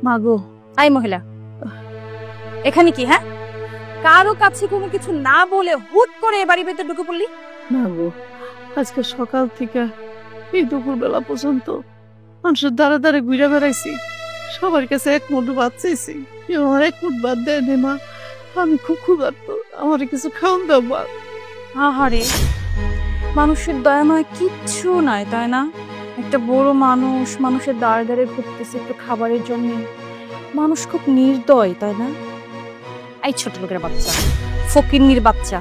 মাগো, আই মহিলা, এখানে কি? হ্যাঁ, কারো কাছে কোনো কিছু না বলে হুট করে এ বাড়ির ভেতর ঢুকে পড়লি? মাগো, আজকে সকাল থেকে এই দুপুর বেলা পর্যন্ত মানুষের দ্বারে দ্বারে ঘুরে বেড়াইছি, সবার কাছে এক মুঠো ভাত চাইছি, কেউ আমার এক মুঠ ভাত দেয়নি। মা, আমি খুব ক্ষুধার্ত, আমার কিছু খাওয়ান দাও মা। আহারে, মানুষের দয়া নয় কিচ্ছু নাই, তাই না? একটা বড় মানুষ মানুষের দাঁড়ে দাঁড়ে ঘুরতেছে একটু খাবারের জন্য। মানুষ খুব নির্দয়, তাই না? এই ছোট লোকের বাচ্চা, ফকিন্নির বাচ্চা,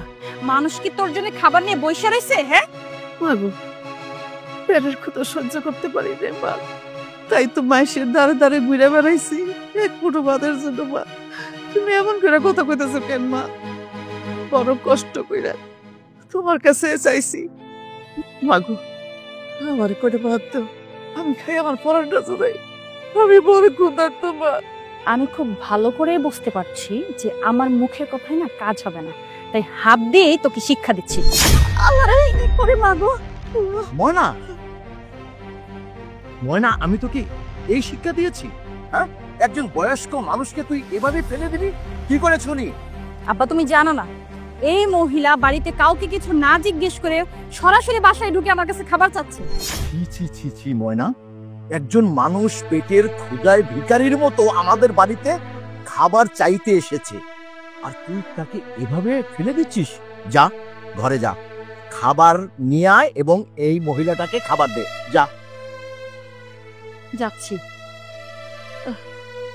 মানুষ কি তোর জন্য খাবার নিয়ে বসে রয়েছে? হ্যাঁ মাগো, পেটের ক্ষুধা সহ্য করতে পারি রে মা, তাই তো মাইসের দ্বারে দ্বারে ঘুরে বেড়াইছি এক মুঠো ভাতের জন্য। মা, তুমি এমন করে কথা কইতেছো কেন মা? বড় কষ্ট কইরা তোমার কাছে চাইছি। মাগো, আমার করে ভাত দাও, আমি খাই, আমার পরাটা জোড়াই, আমি বড় ক্ষুধার্ত মা। আমি খুব ভালো করে বুঝতে পারছি যে আমার মুখের কথায় না কাজ হবে না, তাই হাত দিয়ে তোকে শিক্ষা দিচ্ছি। মাগো, ময়না, ময়না, আমি তোকে এই শিক্ষা দিয়েছি? হ্যাঁ, একজন বয়স্ক মানুষকে তুই এভাবে ফেলে দিবি? কি করে শুনি? আব্বা, তুমি জানো না এই মহিলা বাড়িতে কাউকে কিছু না জিজ্ঞেস করে সরাসরি বাসায় ঢুকে আমার কাছে খাবার চাচ্ছে। ছি ছি ছি ছি ময়না, একজন মানুষ পেটের ক্ষুধায় ভিখারির মতো আমাদের বাড়িতে খাবার চাইতে এসেছে, আর তুই তাকে এভাবে ফেলে দিচ্ছিস? যা, ঘরে যা, খাবার নিয়ে আয় এবং এই মহিলাটাকে খাবার দে, যা। যাচ্ছি।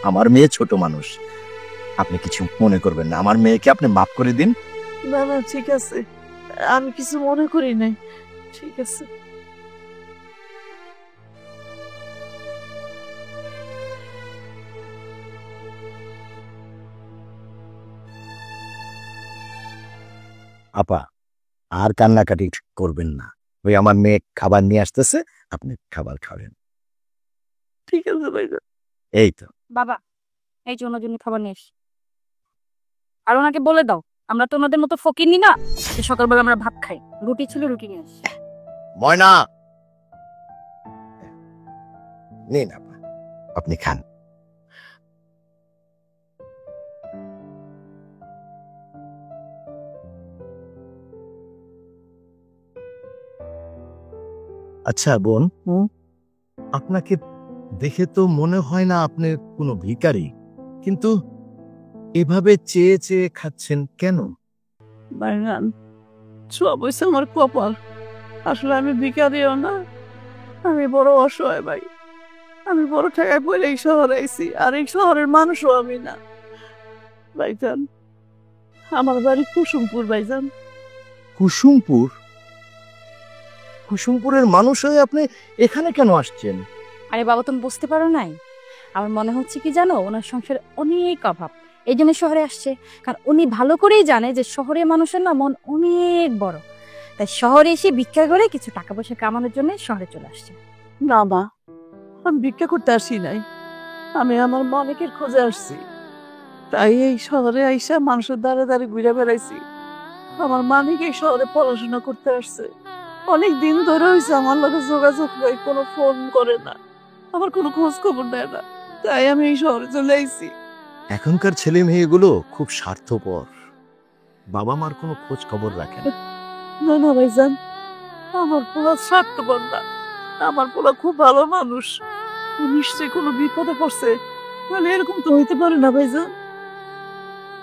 আমার মেয়ে ছোট মানুষ, আপনি কিছু মনে করবেন না, আমার মেয়েকে আপনি মাফ করে দিন। না না, ঠিক আছে, আমি কিছু মনে করি নাই, ঠিক আছে। আপা, আর কান্নাকাটি করবেন না, ওই আমার মেয়ে খাবার নিয়ে আসতেছে, আপনি খাবার খাবেন। ঠিক আছে ভাইজান। এই তো বাবা, এই জন্য খাবার নিয়ে এস, আর ওনাকে বলে দাও আমরা তো ওনাদের মতো ফকিরনি না, যে সকালবেলা আমরা ভাত খাই, রুটি ছিল রুটি নিয়ে আস। ময়না, নিন আপা, আপনি খান। আচ্ছা বোন, আপনাকে দেখে তো মনে হয় না আপনি কোনো ভিখারি, কিন্তু এভাবে চেয়ে চেয়ে খাচ্ছেন কেন? ভাইজান, সব হয়েছে আমার কপাল, আসলে আমি ভিখারিও না, আমি বড় অসহায় ভাই, আমি বড় টাকায় পড়ে এই শহরে আইছি, আর এই শহরের মানুষও আমি না। ভাইজান, আমার বাড়ি কুসুমপুর। ভাইজান, কুসুমপুর? কুসুমপুরের মানুষ হয়ে আপনি এখানে কেন আসছেন? আরে বাবা, তুমি বুঝতে পারো নাই? আমার মনে হচ্ছে কি জানো, ওনার সংসারে অনেক অভাব, এই জন্য শহরে আসছে। কারণ উনি ভালো করেই জানে যে শহরের মানুষের না মন অনেক বড়, তাই শহরে এসে ভিক্ষা করে কিছু টাকা পয়সা কামানোর জন্য শহরে চলে আসছে। না মা, আমি ভিক্ষা করতে আসি নাই, আমি আমার মালিকের খোঁজে আসছি, তাই এই শহরে আইসা মানুষের দ্বারে দ্বারে ঘুরে বেড়াইছি। আমার মালিক এই শহরে পড়াশোনা করতে আসছে, অনেক দিন ধরে হয়েছে আমার লোকের যোগাযোগ নাই, কোনো ফোন করে না, আমার কোনো খোঁজ খবর দেয় না, তাই আমি এই শহরে চলে আইছি। এখনকার ছেলে মেয়েগুলো খুব স্বার্থপর, বাবা মার কোনো খোঁজ খবর রাখে না। না না ভাইজান, আমার পোলা স্বার্থপর না, আমার পোলা খুব ভালো মানুষ, ও নিশ্চয়ই কোনো বিপদে পড়ছে, তাহলে এরকম তো হইতে পারে না ভাইজান।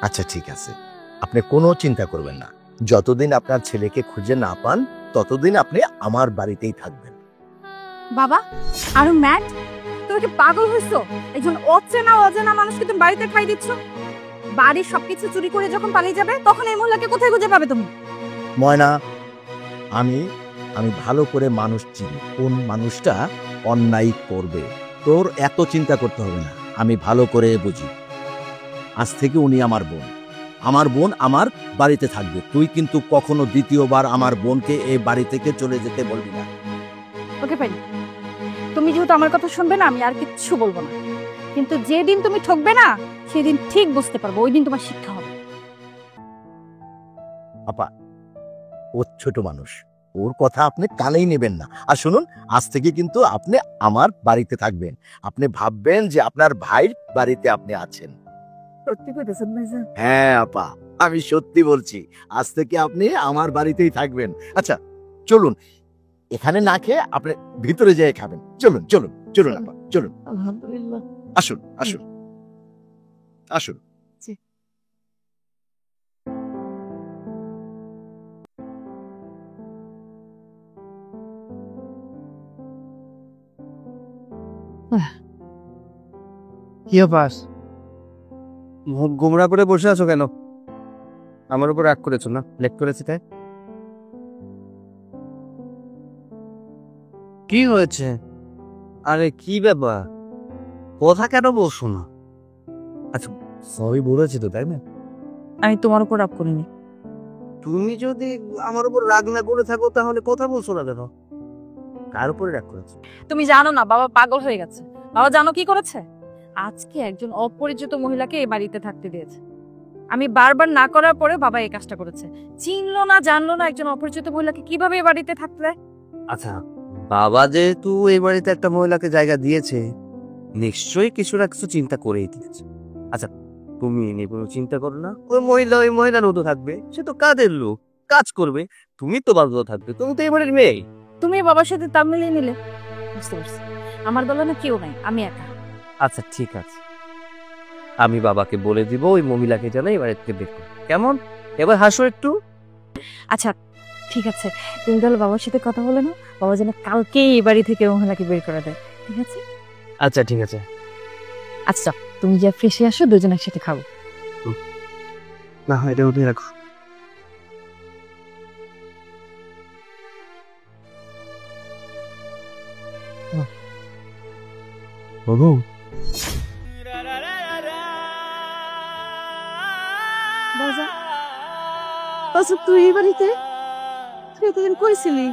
আচ্ছা ঠিক আছে, আপনি কোনো চিন্তা করবেন না, যতদিন আপনার ছেলেকে খুঁজে না পান ততদিন আপনি আমার বাড়িতেই থাকবেন। বাবা, আরো ম্যাট, তুমি কি পাগল হইছো? একজন অচেনা অজানা মানুষকে তুমি বাড়িতে খাই দিচ্ছ? বাড়ির সবকিছু চুরি করে যখন পালিয়ে যাবে তখন এই মহিলাকে কোথায় খুঁজে পাবে তুমি? ময়না, আমি আমি ভালো করে মানুষ চিনি, কোন মানুষটা অন্যায় করবে, তোর এত চিন্তা করতে হবে না, আমি ভালো করে বুঝি। আজ থেকে উনি আমার বোন, আমার বোন আমার বাড়িতে থাকবে, তুই কিন্তু কখনো দ্বিতীয়বার আমার বোনকে এই বাড়ি থেকে চলে যেতে বলবি না। ওকে ফাইন, তুমি যেহেতু আমার কথা শুনবে না আমি আর কিচ্ছু বলবো না, কিন্তু যেদিন তুমি ঠকবে না সেদিন ঠিক বুঝতে পারবো, ওই দিন তোমার শিক্ষা হবে। আপা, ও ছোট মানুষ, ওর কথা আপনি কানেই নেবেন না। আর শুনুন, আজ থেকে কিন্তু আপনি আমার বাড়িতে থাকবেন। আপনি ভাববেন যে আপনার ভাইয়ের বাড়িতে আপনি আছেন। সত্যি কইতেছেন ভাইজান? হ্যাঁ আপা, আমি সত্যি বলছি, আজ থেকে আপনি আমার বাড়িতেই থাকবেন। আচ্ছা চলুন, এখানে না খেয়ে আপনি ভিতরে যেয়ে খাবেন। চলুন চলুন চলুন আপা, চলুন। আলহামদুলিল্লাহ। আসুন আসুন আসুন। কি ব্যাপার? মুখ গোমরা করে বসে আছো কেন? আমার উপর রাগ করেছো না? লেট করেছি তাই? কি হয়েছে? আরে কি ব্যাপার? কথা কেন বলছো না? আচ্ছা সরি বলেছি তো, তাই না? আমি তোমার উপর রাগ করিনি। তুমি যদি আমার উপর রাগ না করে থাকো তাহলে কথা বলছো না কেন? কার উপরে রাগ করেছো? তুমি জানো না বাবা পাগল হয়ে গেছে। বাবা জানো কি করেছে? আজকে একজন অপরিচিত মহিলাকে এই বাড়িতে থাকতে দিয়েছে। আমি বারবার না করার পরে বাবা এই কাজটা করেছে। চিনলো না জানলো না একজন অপরিচিত মহিলাকে কিভাবে এই বাড়িতে থাকতে দেয়? আচ্ছা বাবা যেহেতু এই বাড়িতে একটা মহিলাকে জায়গা দিয়েছে, নিশ্চয়ই কিছু না কিছু চিন্তা করেই দিয়েছে। আচ্ছা তুমি নিয়ে কোনো চিন্তা করো না, ওই মহিলার মতো থাকবে, সে তো কাজের লোক, কাজ করবে, তুমি তো বাধ্য থাকবে, তুমি তো এই বাড়ির মেয়ে। তুমি বাবার সাথে তাল মিলিয়ে নিলে। বুঝতে পারছি, আমার দলে না কেউ নাই, আমি একা। আচ্ছা ঠিক আছে, আমি বাবাকে বলে দিব ওই মহিলাকে যেন এই বাড়ি থেকে বের করে। কেমন? এবার হাসো একটু। আচ্ছা ঠিক আছে, তুমি তাহলে বাবার সাথে কথা বলে নাও, বাবা যেন কালকেই এই বাড়ি থেকে মহিলাকে বের করে দেয়। ঠিক আছে? আচ্ছা ঠিক আছে। আচ্ছা তুমি যা ফ্রেশে আসো, দুজন একসাথে খাবো। না হয় এটা উঠে রাখো। বাবু বাজান, বাজান তুই এই বাড়িতে? তুই এতদিন কইছিলি?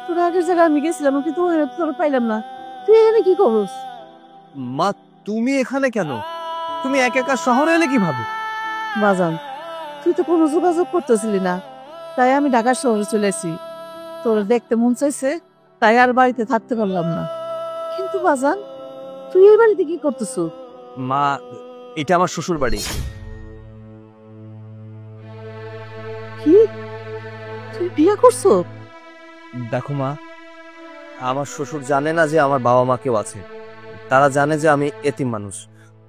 তোর আগের জায়গায় আমি গেছিলাম, কিন্তু তোর পাইলাম না। তুই এখানে কি করস? মা তুমি এখানে কেন? তুমি একা একা শহরে এলে কিভাবে? বাজান, তুই তো কোনো যোগাযোগ করতেছিলি না, তাই আমি ঢাকার শহরে চলে এসেছি। তোর দেখতে মন চাইছে, তাই আর বাড়িতে থাকতে পারলাম না। কিন্তু বাজান, তুই এই বাড়িতে কি করতেছ? মা এটা আমার শ্বশুর বাড়ি। কি, তুই বিয়ে করছো? দেখো মা, আমার শ্বশুর জানে না যে আমার বাবা মা কেউ আছে। তারা জানে যে আমি এতিম মানুষ।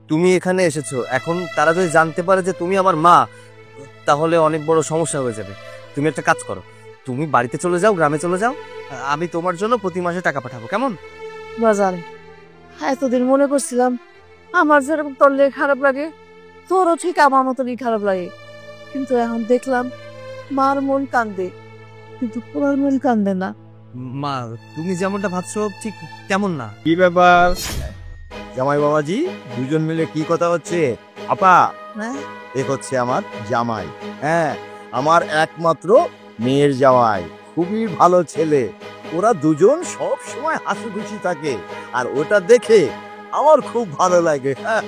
তুমি এখানে এসেছো, এখন তারা যদি জানতে পারে যে তুমি আমার মা, তাহলে অনেক বড় সমস্যা হয়ে যাবে। তুমি একটা কাজ করো, তুমি বাড়িতে চলে যাও, গ্রামে চলে যাও, আমি তোমার জন্য প্রতি মাসে টাকা পাঠাবো, কেমন? বাজান, এতদিন মনে করছিলাম আমার যেরকম তোর লেগে খারাপ লাগে, তোরও ঠিক আমার মতনই খারাপ লাগে। কিন্তু এখন দেখলাম মার মন কান্দে, কিন্তু পোলার মন কান্দে না। মা তুমি যেমনটা ভাবছো ঠিক তেমন না। কি ব্যাপার জামাই বাবাজি, দুজন মিলে কি কথা হচ্ছে? আপা, হ্যাঁ, এ হচ্ছে আমার জামাই। হ্যাঁ, আমার একমাত্র মেয়ের জামাই, খুবই ভালো ছেলে। ওরা দুজন সব সময় হাসি খুশি থাকে, আর ওটা দেখে আমার খুব ভালো লাগে। হ্যাঁ,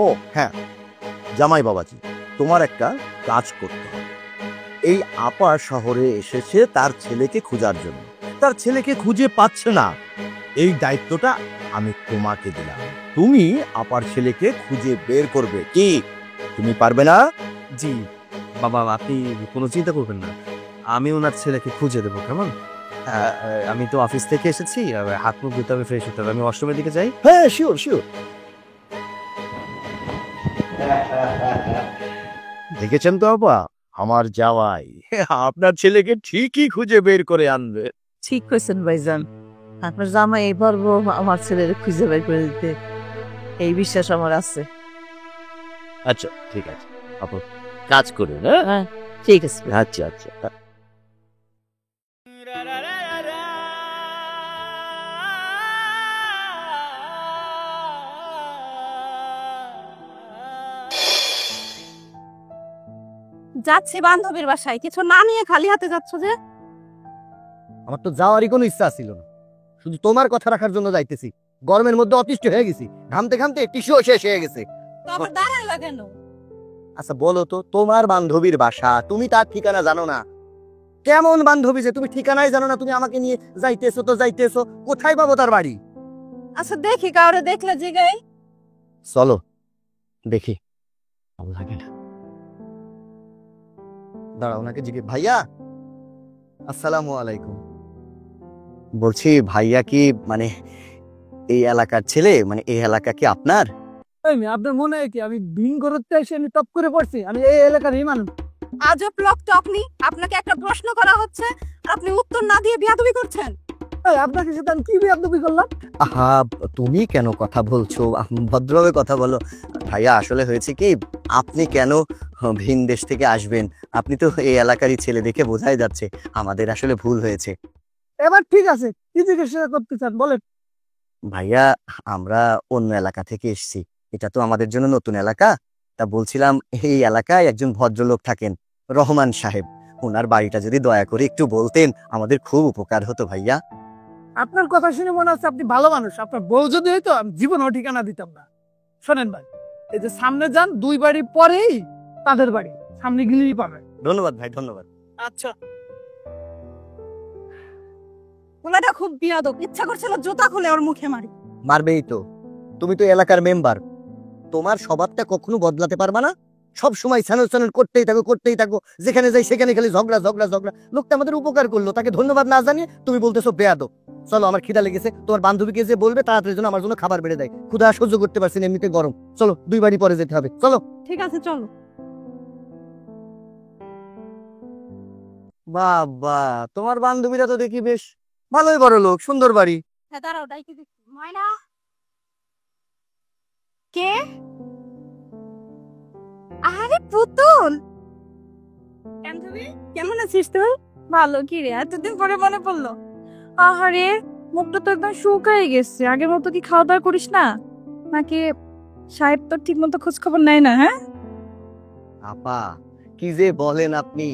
ও হ্যাঁ জামাই বাবাজি, তোমার একটা কাজ করতে হবে। এই আপা শহরে এসেছে তার ছেলেকে খোঁজার জন্য, তার ছেলেকে খুঁজে পাচ্ছে না। এই দায়িত্বটা আমি তোমাকে দিলাম, তুমি আপার ছেলেকে খুঁজে বের করবে। কি তুমি পারবে না? জি বাবা, আপনি কোনো চিন্তা করবেন না, আমি ওনার ছেলেকে খুঁজে দেবো, কেমন? আমি তো অফিস থেকে এসেছি, হাত মুখ ধুতে হবে, ফ্রেশ হতে হবে, আমি ওয়াশরুমের দিকে যাই। হ্যাঁ শিওর শিওর। দেখেছেন তো আপা, আমার জামাই আপনার ছেলেকে ঠিকই খুঁজে বের করে আনবে। ঠিক কইছেন ভাইজান, আপনার জামাই এই পারবো আমার ছেলের খুঁজে বের করে দিতে, এই বিশ্বাস আমার আছে। আচ্ছা ঠিক আছে, আপা কাজ করুন। হ্যাঁ ঠিক আছে। আচ্ছা আচ্ছা। যাচ্ছি বান্ধবীর বাসায়, কিছু না নিয়ে খালি হাতে যাচ্ছ যে? আমার তো যাওয়ারই কোনো ইচ্ছা ছিল না, শুধু তোমার কথা রাখার জন্য যাইতেছি। গরমের মধ্যে অতিষ্ঠ হয়ে গেছি, ঘামতে ঘামতে টিস্যুও শেষ হয়ে গেছে। তো আবার দাঁড়াইলা কেন? আচ্ছা বলো তো, তোমার বান্ধবীর বাসা, তুমি তার ঠিকানা জানো না? কেমন বান্ধবী যে তুমি ঠিকানাই জানো না, তুমি আমাকে নিয়ে যাইতেছো তো যাইতেছো, কোথায় পাবো তার বাড়ি? আচ্ছা দেখি কাউরে দেখলে জিগাই। চলো দেখি। ভালো লাগে না, দাঁড়াও, ওনাকে জিজ্ঞেস। ভাইয়া আসসালামু আলাইকুম। বলছি ভাইয়া কি মানে এই এলাকার ছেলে, মানে এই এলাকা কি আপনার? আপনার মনে হয় কি আমি ভিন করতে এসে আমি টপ করে পড়ছি? আমি এই এলাকারই মানুষ। আজব লোক তো আপনি, আপনাকে একটা প্রশ্ন করা হচ্ছে আপনি উত্তর না দিয়ে বিয়াদবি করছেন। আপনাকে সাথে আমি কি বিয়াদবি করলাম? আহা, তুমি কেন কথা বলছো? ভদ্রভাবে কথা বলো। ভাইয়া আসলে হয়েছে কি, আপনি কেন ভিন দেশ থেকে আসবেন? আপনি তো এই এলাকারই ছেলে, দেখে বোঝাই যাচ্ছে। আমাদের আসলে ভুল হয়েছে। এবার ঠিক আছে, কি জিজ্ঞাসা করতে চান বলেন। ভাইয়া আমরা অন্য এলাকা থেকে এসেছি, এটা তো আমাদের জন্য নতুন এলাকা। তা বলছিলাম এই এলাকায় একজন ভদ্রলোক থাকেন, রহমান সাহেব। ওনার বাড়িটা যদি দয়া করে একটু বলতেন আমাদের খুব উপকার হতো ভাইয়া। আপনার কথা শুনে মনে হচ্ছে আপনি ভালো মানুষ। আপনার বউ যদি হইতো আমি জীবনও ঠিকানা দিতাম না। শোনেন ভাই, এই যে সামনে যান, 2 বাড়ি পরেই তাদের বাড়ি, সামনে গেলেই পাবেন। ধন্যবাদ ভাই, ধন্যবাদ। আচ্ছা। ওনাটা খুব বিয়াদব, ইচ্ছা করছিল জুতা খুলে ওর মুখে মারি। মারবেই তো, তুমি তো এলাকার মেম্বার, তোমার স্বভাবটা কখনো বদলাতে পারবা না। সব সময় স্যানল করতেই থাকো, যেখানে যাই সেখানে খালি ঝগড়া ঝগড়া ঝগড়া। লোকটা আমাদের উপকার করলো, তাকে ধন্যবাদ না জানিয়ে তুমি বলতেছো বেয়াদব। চলো, আমার খিদা লেগেছে, তোমার বান্ধবীকে যে বলবে তাড়াতাড়ি যেন আমার জন্য খাবার বেড়ে দেয়। ক্ষুধা সহ্য করতে পারছি না, এমনিতে গরম। চলো 2 বাড়ি পরে যেতে হবে, চলো। ঠিক আছে চলো। বাবা, তোমার বান্ধবীরা তো দেখি বেশ ভালোই বড় লোক, সুন্দর বাড়ি। হ্যাঁ দাঁড়াও, ডাইকে দেখি। ময়না কে? আরে পুতুল, কেমন আছিস তুই? ভালো। কি রে এতদিন পরে মনে পড়লো? আহারে মুখটা তো একদম শুকায় গেছে। আগের মতো কি খাওয়া দাওয়া করিস না নাকি? সাহেব তো ঠিক মতো খোঁজ খবর নেয় না। হ্যাঁ আপা, কি যে বলেন আপনি,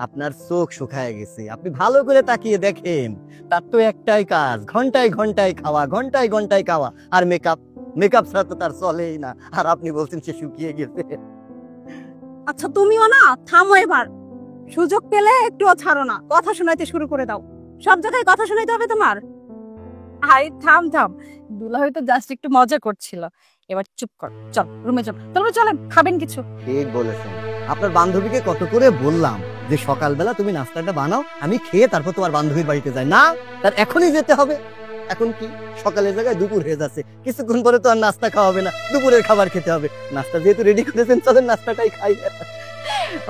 আপনার চোখ শুকায় গেছে। আপনি ভালো করে তাকিয়ে দেখেন, তার তো একটাই কাজ, ঘন্টায় ঘন্টায় খাওয়া, ঘন্টায় ঘন্টায় খাওয়া আর মেকআপ। মেকআপ ছাড়া তো তার চলেই না, আর আপনি বলছেন সে শুকিয়ে গেছে। আচ্ছা তুমিও না থামো এবার। সুযোগ পেলে একটুও ছাড়ো না, কথা শোনাইতে শুরু করে দাও। সব জায়গায় কথা শোনাইতে হবে তোমার? আরে থাম থাম, দুলা হয়তো জাস্ট একটু মজা করছিল। এবার চুপ কর, চল রুমে চল। তাহলে চলেন, খাবেন কিছু? ঠিক বলেছেন। আপনার বান্ধবীকে কত করে বললাম যে সকালবেলা তুমি নাস্তাটা বানাও, আমি খেয়ে তারপর তোমার বান্ধবীর বাড়িতে যাই। না, তার এখনই যেতে হবে। এখন কি সকালের জায়গায় দুপুর হয়ে যাচ্ছে, কিছুক্ষণ পরে তো আর নাস্তা খাওয়া হবে না, দুপুরের খাবার খেতে হবে। নাস্তা যেহেতু রেডি করেছেন, চলেন নাস্তাটাই খাই।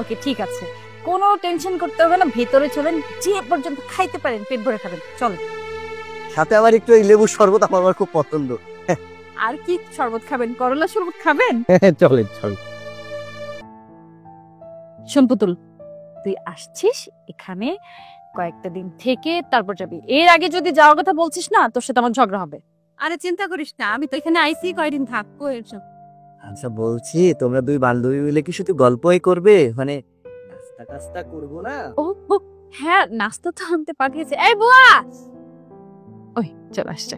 ওকে ঠিক আছে, কোনো টেনশন করতে হবে না। ভেতরে চলেন, যে পর্যন্ত খাইতে পারেন পেট ভরে খাবেন। চল। সাথে আবার একটু এই লেবুর শরবত আমার খুব পছন্দ। আর কি শরবত খাবেন? করলা শরবত খাবেন? চলেন চলেন। শোন পুতুল, তুই আসছিস এখানে কয়েকটা দিন থেকে তারপর যাবি। এর আগে যদি যাওয়ার কথা বলছিস না, তোর সাথে আমার ঝগড়া হবে। আরে চিন্তা করিস না, আমি তো এখানে আইসি কয়দিন থাকবো। এসব আচ্ছা বলছি, তোমরা 2 বান্ধবী মিলে কি শুধু গল্পই করবে? মানে নাস্তা টাস্তা করবো না? ও ও, হ্যাঁ নাস্তা তো আনতে পাঠিয়েছে। এই বুয়া, ওই চল আসছে।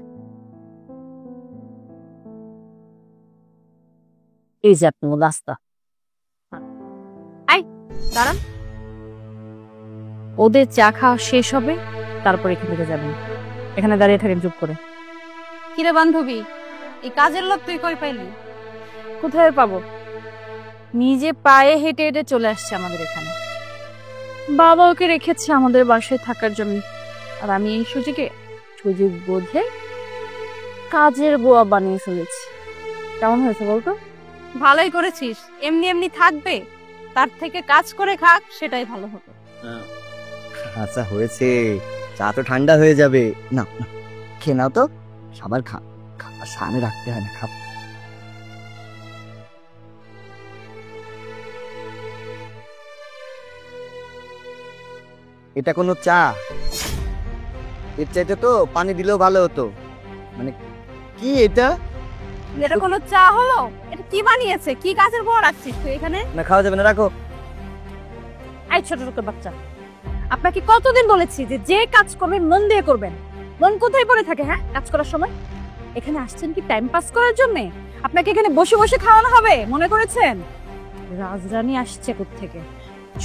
এই যে আপনার নাস্তা। আই দাঁড়ান, ওদের চা খাওয়া শেষ হবে, তারপর এখান থেকে যাবেন। এখানে দাঁড়িয়ে থাকেন চুপ করে। কিরে বান্ধবী, এই কাজের লোক তুই কই পাইলি? কোথায় পাবো? নিজে পায়ে হেঁটে হেঁটে চলে আসছে আমাদের এখানে। বাবা ওকে রেখেছে আমাদের বাসায় থাকার জন্য, আর আমি এই সুযোগ বোধে কাজের বুয়া বানিয়ে ফেলেছি। কেমন হয়েছে বলতো? ভালোই করেছিস। এমনি এমনি থাকবে, তার থেকে কাজ করে খাক, সেটাই ভালো হতো। আচ্ছা হয়েছে, চা তো ঠান্ডা হয়ে যাবে। না না, খেয়ে নাও তো, খাবার খাবার সামনে রাখতে হয় না, খাব। এটা কোনো চা? এর চাইতে তো পানি দিলেও ভালো হতো। মানে কি এটা? এটা কোনো চা হলো? এটা কি বানিয়েছে? কি কাজের বুয়া রাখছিস তুই এখানে? না খাওয়া যাবে না, রাখো। এই ছোট ছোট বাচ্চা, আপনাকে কতদিন বলেছি যে যে কাজ করবেন মন দিয়ে করবেন। মন কোথায় পড়ে থাকে হ্যাঁ কাজ করার সময়? এখানে আসছেন কি টাইম পাস করার জন্য? আপনাকে এখানে বসে বসে খাওয়ানো হবে মনে করেছেন? রাজরানী আসছে কোত্থেকে?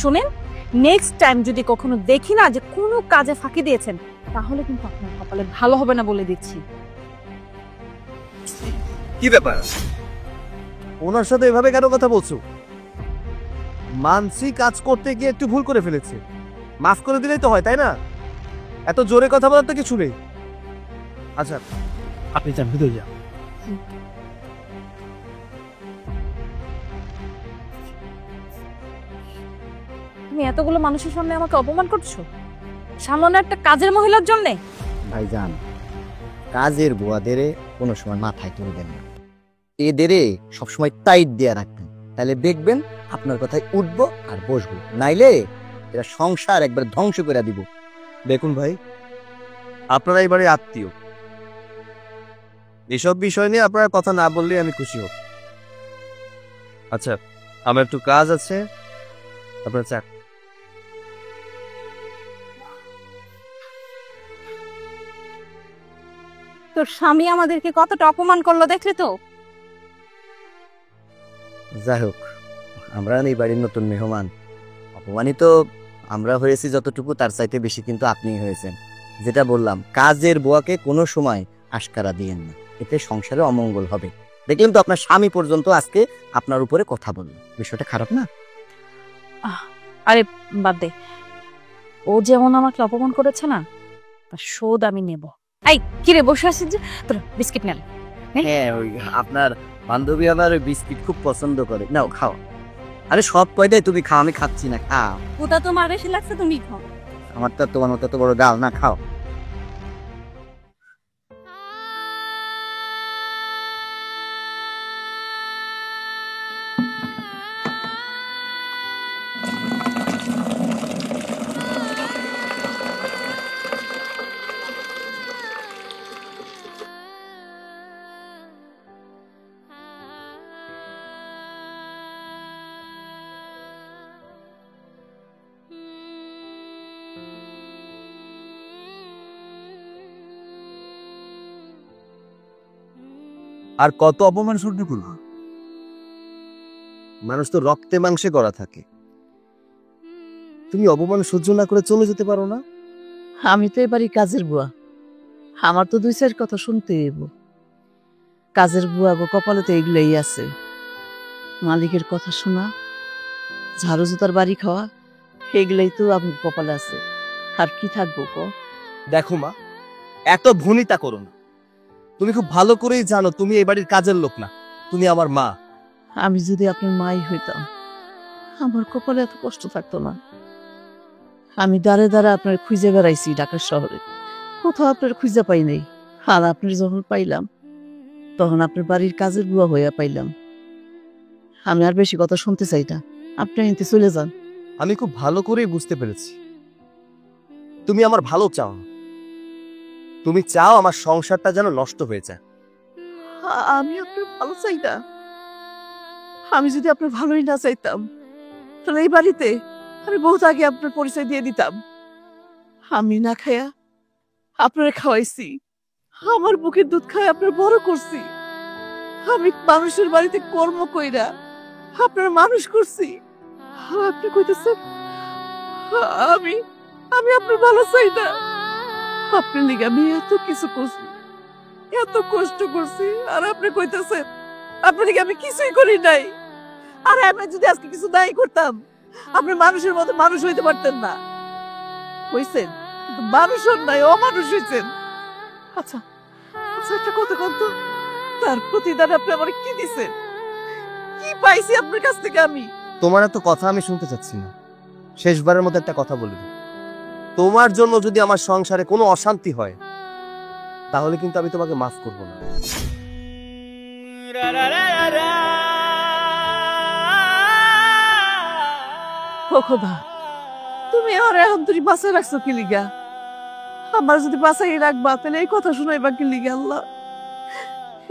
শুনেন, নেক্সট টাইম যদি কখনো দেখি না যে কোনো কাজে ফাঁকি দিয়েছেন, তাহলে কিন্তু আপনার কপালে ভালো হবে না বলে দিচ্ছি। কি ব্যাপার, ওনার সাথে এভাবে কেন কথা বলছো? মানসি কাজ করতে গিয়ে একটু ভুল করে ফেলেছে, মাফ করে দিলেই তো হয়, তাই না? এত জোরে কথা বলার তো কিছু নেই। আচ্ছা আপনি যান, ভিতরে যান। তুমি এতগুলো মানুষের সামনে আমাকে অপমান করছো, সামান্য একটা কাজের মহিলার জন্য। ভাইজান, কাজের বুয়াদেরে কোনো সময় মাথায় তুলবেন না, এদেরে সবসময় টাইট দিয়ে রাখবেন, তাহলে দেখবেন আপনার কথায় উঠবো আর বসবো, নাইলে এরা সংসার একবার ধ্বংস করে দিব। দেখুন ভাই, আপনারা এবারে আত্মীয়, এসব বিষয় নিয়ে আপনারা কথা না বললে আমি খুশি হব। আচ্ছা আমার একটু কাজ আছে, আপনার চা। তোর স্বামী আমাদেরকে কতটা অপমান করলো দেখলে তো। যাই হোক, আমরা এই বাড়ির নতুন মেহমান, অপমানিত আমরা হয়েছি যতটুকু, তার চাইতে বেশি কিন্তু আপনিই হয়েছেন। যেটা বললাম, কাজের বুয়াকে কোনো সময় আশকারা দিয়েন না, এতে সংসারে অমঙ্গল হবে। দেখলেন তো আপনার স্বামী পর্যন্ত আজকে আপনার উপরে কথা বলল, বিষয়টা খারাপ না? আরে বাদ দে, ও যেমন আমাকে অপমান করেছে না, তার শোধ আমি নেব। এই কিরে বসে আছিস যে, তোর বিস্কিট নেন। হ্যাঁ, ওই আপনার বান্ধবী আমার ওই বিস্কিট খুব পছন্দ করে, নাও খাও। আরে সব কয়টাই তুমি খাও, আমি খাচ্ছি না, খাও। ওটা তোমার বেশি লাগছে, তুমি খাও। আমার তো তোমার মতো এত বড় ডাল না, খাও। আর কত অপমান সহ্য করব? মানুষ তো রক্তে মাংসে করা থাকে, তুমি অপমান সহ্য না করে চলে যেতে পারো না? আমি তো এবারই কাজের বুয়া, আমার তো দুই চার কথা শুনতে হইব। কাজের বুয়া গো, কপালে তো এগুলোই আছে, মালিকের কথা শোনা, ঝাড়ু জুতার বাড়ি খাওয়া, এগুলাই তো আপনার কপালে আছে। আর কি থাকবো ক? দেখো মা, এত ভনিতা করো না, তুমি খুব ভালো করেই জানো তুমি এই বাড়ির কাজের লোক না, তুমি আমার মা। আমি যদি আপনার মাই হইতাম, আমার কপালে এত কষ্ট থাকতো না। আমি দাঁড়ে দাঁড়ে আপনার খুঁজে বেড়াইছি ঢাকা শহরে, কোথাও আপনার খুঁজে পাই নাই। আর আপনার যখন পাইলাম, তখন আপনার বাড়ির কাজের বুয়া হইয়া পাইলাম। আমি আর বেশি কথা শুনতে চাই না, আপনি এনতে চলে যান। আমি খুব ভালো করেই বুঝতে পেরেছি তুমি আমার ভালো চাও, তুমি চাও আমার সংসারটা যেন নষ্ট হয়ে যায়। আমি আপনার ভালো চাই না। আমি যদি আপনার ভালোই না চাইতাম, তাহলে এই বাড়িতে আমি বহুত আগে আপনার পরিচয় দিয়ে দিতাম। আমি না খায়া আপনার খাওয়াইছি, আমার বুকের দুধ খায় আপনার বড় করছি। আমি মানুষের বাড়িতে কর্ম কইরা আপনার মানুষ করছি। আপনি কইতেছেন আমি আমি আপনার ভালো চাই না? আপনার লিগে আমি এত কিছু করছি, এত কষ্ট করছি, আর আপনি কইতেছেন আপনার লিগে আমি কিছুই করি নাই। আর আমি যদি আজকে কিছু নাই করতাম, আপনি মানুষের মতো মানুষ হইতে পারতেন না। হইছেন কিন্তু মানুষ হন নাই, অমানুষ হইছেন। আচ্ছা আচ্ছা, একটা কথা কত, তার প্রতিদান আপনি আমার কি দিছেন? কি পাইছি আপনার কাছ থেকে আমি? তোমার এত কথা আমি শুনতে চাচ্ছি না, শেষবারের মতো একটা কথা বলবো, তোমার জন্য যদি আমার সংসারে কোনো অশান্তি হয়, তাহলে কিন্তু আমি তোমাকে মাফ করব না। ও খোদা, তুমি আমার এখন তুমি বাঁচাই রাখছো কি লিগা? আমার যদি বাঁচাই রাখবা, তাহলে এই কথা শোনাইবা কি লিগা? আল্লাহ,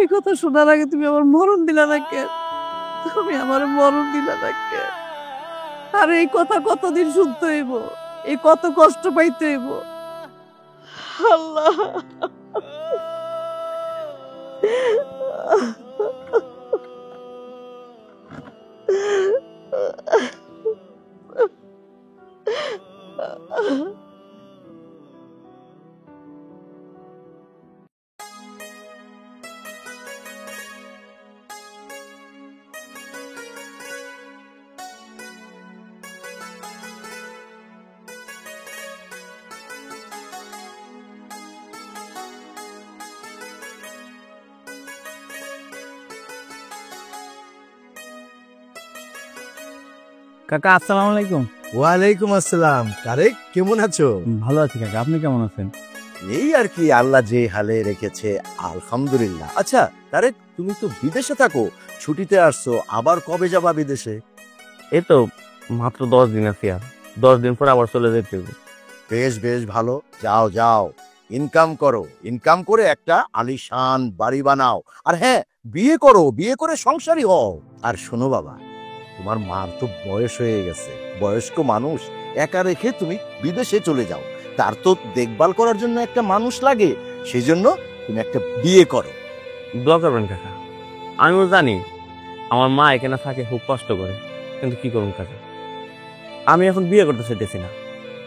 এই কথা শোনার আগে তুমি আমার মরণ দিলা না কেন? তুমি আমার মরণ দিলা না কেন? আর এই কথা কতদিন শুনতে হইব? এই কত কষ্ট পাইতে হইব? আল্লাহ, কাকা আসসালামু আলাইকুম। ওয়ালাইকুম আসসালাম। তারেক, কেমন আছো? ভালো আছি কাকা, আপনি কেমন আছেন? এই আর কি, আল্লাহ যে হালে রেখেছে আলহামদুলিল্লাহ। আচ্ছা তারেক, তুমি তো বিদেশে থাকো, ছুটিতে আসছো, আবার কবে যাবা বিদেশে? এই তো মাত্র 10 দিন আছি, আর 10 দিন পর আবার চলে যেতে হবে। বেশ বেশ ভালো, যাও যাও, ইনকাম করো, ইনকাম করে একটা আলিশান বাড়ি বানাও। আর হ্যাঁ, বিয়ে করো, বিয়ে করে সংসারী হও। আর শোনো বাবা, তোমার মার তো বয়স হয়ে গেছে, বয়স্ক মানুষ, একা রেখে তুমি বিদেশে চলে যাও, তার তো দেখভাল করার জন্য একটা মানুষ লাগে, সেই জন্য তুমি একটা বিয়ে করো। দোয়া করবেন কাকা। আমিও জানি আমার মা এখানে থাকে, খুব কষ্ট করে, কিন্তু কি করুন কাকা, আমি এখন বিয়ে করতে চাইতেছি না।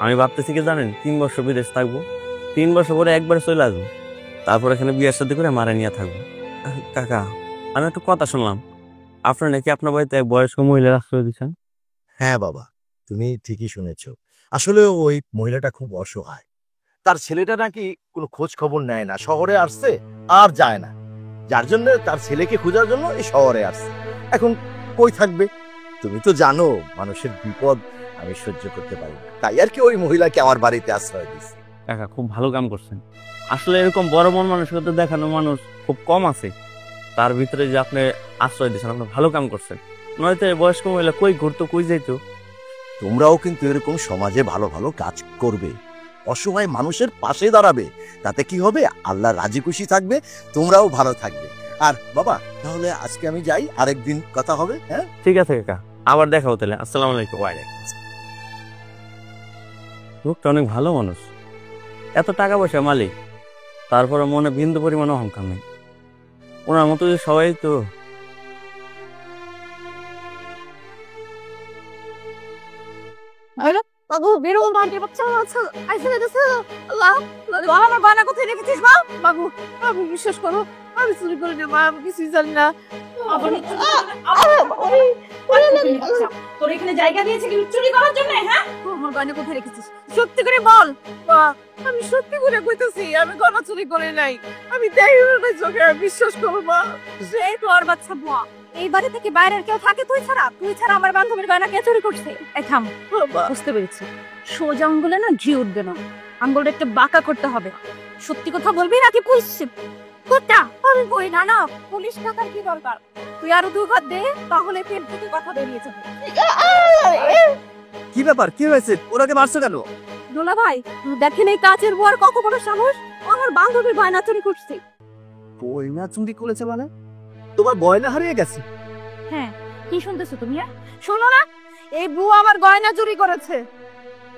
আমি ভাবতেছি কি জানেন, 3 বছর বিদেশ থাকবো, 3 বছর পরে একবার চলে আসবো, তারপর এখানে বিয়ের সাথে করে মারা নিয়ে থাকবো। কাকা, আমি একটু কথা শুনলাম, আপনার নাকি আপনার বাড়িতে এক বয়স্ক মহিলার আশ্রয় দিচ্ছেন। হ্যাঁ বাবা, তুমি ঠিকই শুনেছ। আসলে ওই মহিলাটা খুব অসহায়, তার ছেলেটা নাকি কোনো খোঁজ খবর নেয় না, শহরে আসছে আর যায় না, যার জন্য তার ছেলেকে খোঁজার জন্য এই শহরে আসছে। এখন কই থাকবে? তুমি তো জানো মানুষের বিপদ আমি সহ্য করতে পারি না, তাই আর কি ওই মহিলাকে আমার বাড়িতে আশ্রয় দিয়েছি। কাকা খুব ভালো কাম করছেন। আসলে এরকম বড় মন মানসিকতা দেখানো মানুষ খুব কম আছে, তার ভিতরে যে আপনি আশ্রয় দিচ্ছেন, আপনি ভালো কাম করছেন। নয়তো এই বয়স্ক মহিলা কই ঘুরতো, কই যাইতো। তোমরাও কিন্তু এরকম সমাজে ভালো ভালো কাজ করবে, অসহায় মানুষের পাশে দাঁড়াবে, তাতে কি হবে, আল্লাহ রাজি খুশি থাকবে, তোমরাও ভালো থাকবে। আর বাবা, তাহলে আজকে আমি যাই, আরেকদিন কথা হবে। হ্যাঁ ঠিক আছে কাকা, আবার দেখা হতে। আসসালামু আলাইকুম। লোকটা অনেক ভালো মানুষ, এত টাকা পয়সা মালিক, তারপরে মনে বিন্দু পরিমাণ অহংকার নেই। ওনার মতো যে সবাই তো। বাবু বেরো, মানতে বাচ্চা আছে আইসে গেছে। আল্লাহ, আল্লাহ, আমার বানা কোথায় রেখেছিস মা? বাবু, আমি বিশ্বাস করো, আমি চুরি করি না মা, আমি কিছুই জানি না। তোর এখানে জায়গা দিয়েছে কি চুরি করার জন্য? হ্যাঁ, আমার গয়না কোথায় রেখেছিস? সত্যি করে বল। মা, আমি সত্যি করে কইতেছি, আমি গয়না চুরি করি নাই, আমি দেখি না চোখে, বিশ্বাস করো মা। সেই তোর বাচ্চা বুয়া, এই বাড়ি থেকে বাইরের কেউ থাকে তুই ছাড়া আমার বান্ধবীর গয়না কে চুরি করছে? এই থাম, বুঝতে পেরেছি, সোজা আঙ্গুলে না ঘি উঠবে না, আঙ্গুলটা একটু বাঁকা করতে হবে। সত্যি কথা বলবি নাকি পুলিশ? কোথা? আমি বই না না, পুলিশ টাকার কি দরকার? তুই আরো 2 ঘর দে, তাহলে পেট থেকে কথা বেরিয়ে যাবে। কি ব্যাপার, কি হয়েছে? ওরাকে মারছো কেন? দোলা ভাই, দেখেন এই কাজের বুয়ার কত বড় সাহস, আমার বান্ধবীর গয়না চুরি করছে। গয়না চুরি করেছে মানে? তোমার গয়না হারিয়ে গেছে? হ্যাঁ, কি শুনতেছো তুমি? শোনো না, এই বুয়া আমার গয়না চুরি করেছে।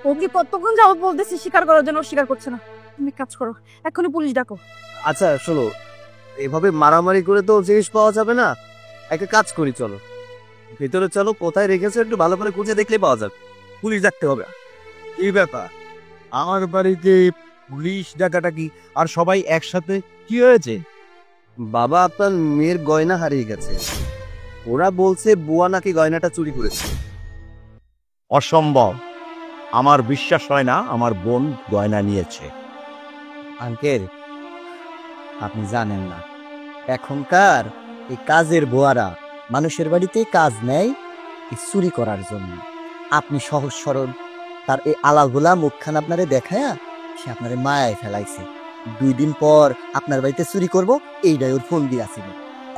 ও কি কতক্ষণ যাবত বলতেছি স্বীকার করার জন্য, স্বীকার করছে না। তুমি কাজ করো, এখনই পুলিশ ডাকো। আচ্ছা শোনো, এভাবে মারামারি করে তো জিনিস পাওয়া যাবে না, একটা কাজ করি, চলো ভিতরে চলো, কোথায় রেখেছো একটু ভালো করে খুঁজে দেখলে পাওয়া যাবে। পুলিশ ডাকতে হবে। কি ব্যাপার, আমার বাড়িতে পুলিশ ডাকাটাকি, আর সবাই একসাথে, কি হয়েছে? বাবা, আপনার মেয়ের গয়না হারিয়ে গেছে, ওরা বলছে বুয়া নাকি গয়নাটা চুরি করেছে। অসম্ভব, আমার বিশ্বাস হয় না আমার বোন গয়না নিয়েছে। আঙ্কেল, আপনি জানেন না, এখনকার এই কাজের বুয়ারা মানুষের বাড়িতে কাজ নেয় এই চুরি করার জন্য। আপনি সহজ সরল, তার এই আলাগুলা মুখখান আপনারে দেখায়া সে আপনারে মায়ায় ফেলাইছে। 2 দিন পর আপনার বাড়িতে চুরি করব, এইটাই ওর ফোন দিয়ে আসিল।